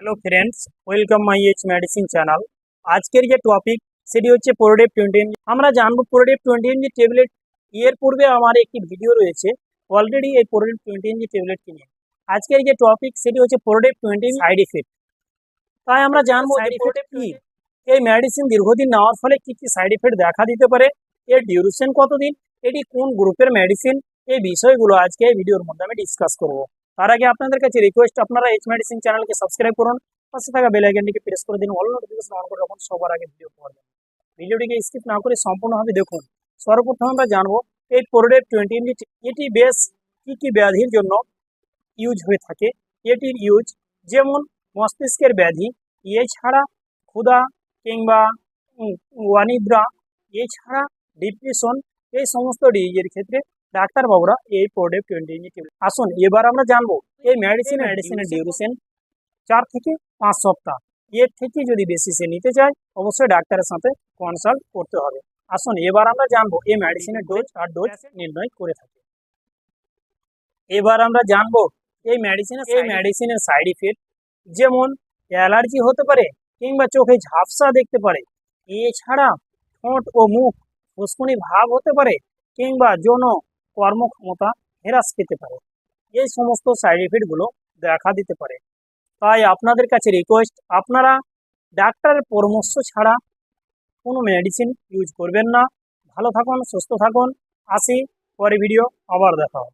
Hello friends, welcome my H medicine channel. আজকের যে topic সেটি হচ্ছে প্রোডেপ 20 mg। আমরা জানবো প্রোডেপ 20 mg ট্যাবলেট। এর পূর্বে আমার একটি ভিডিও রয়েছে অলরেডি এই প্রোডেপ 20 mg ট্যাবলেট নিয়ে। আজকের যে টপিক সেটি হচ্ছে প্রোডেপ 20 সাইড ইফেক্ট। তাই আমরা জানবো যে প্রোডেপ কি, এই মেডিসিন দীর্ঘদিন নেওয়ার ফলে কি কি সাইড ইফেক্ট দেখা দিতে পারে, এর ডিউরেশন কতদিন, এটি কোন গ্রুপের মেডিসিন, এই বিষয়গুলো আজকে এই ভিডিওর মধ্যে আমি ডিসকাস করব। তার আগে আপনাদের কাছে রিকোয়েস্ট, আপনারা এইচ মেডিসিন চ্যানেলকে সাবস্ক্রাইব করুন, পাশে থাকা বেল আইকনটিকে প্রেস করে দিন, অল নোটিফিকেশন অন করে রাখুন, সবার আগে ভিডিও পাওয়ার জন্য। ভিডিওটিকে স্কিপ না করে সম্পূর্ণভাবে দেখুন। সর্বপ্রথম আমরা জানবো এই প্রোডেপ 20 mg এটি বেশ কি কি ব্যাধির জন্য ইউজ হয়ে থাকে। এটির ইউজ যেমন মস্তিষ্কের ব্যাধি, এছাড়া ক্ষুধা কিংবা অনিদ্রা, এছাড়া ডিপ্রেশন, এই সমস্ত ডিজিজের ক্ষেত্রে ডাক্তারবাবুরা এই প্রোডেপ 20 mg। আসুন এবার আমরা জানবো এই মেডিসিনের ডিউরেশন 4 থেকে 5 সপ্তাহ। এর থেকে যদি বেশি সে নিতে চায় অবশ্যই ডাক্তারের সাথে কনসাল্ট করতে হবে। আসুন এবার আমরা জানবো এই মেডিসিনের ডোজ নির্ণয় করে থাকে। এবার আমরা জানবো এই মেডিসিনের সাইড ইফেক্ট, যেমন অ্যালার্জি হতে পারে কিংবা চোখে ঝাপসা দেখতে পারে, এছাড়া ঠোঁট ও মুখ ফুসকুনি ভাব হতে পারে কিংবা যৌন কর্মক্ষমতা হ্রাস পেতে পারে। এই সমস্ত সাইড ইফেক্টগুলো দেখা দিতে পারে। তাই আপনাদের কাছে রিকোয়েস্ট, আপনারা ডাক্তারের পরামর্শ ছাড়া কোনো মেডিসিন ইউজ করবেন না। ভালো থাকুন, সুস্থ থাকুন। আসি পরে ভিডিও আবার দেখা হবে।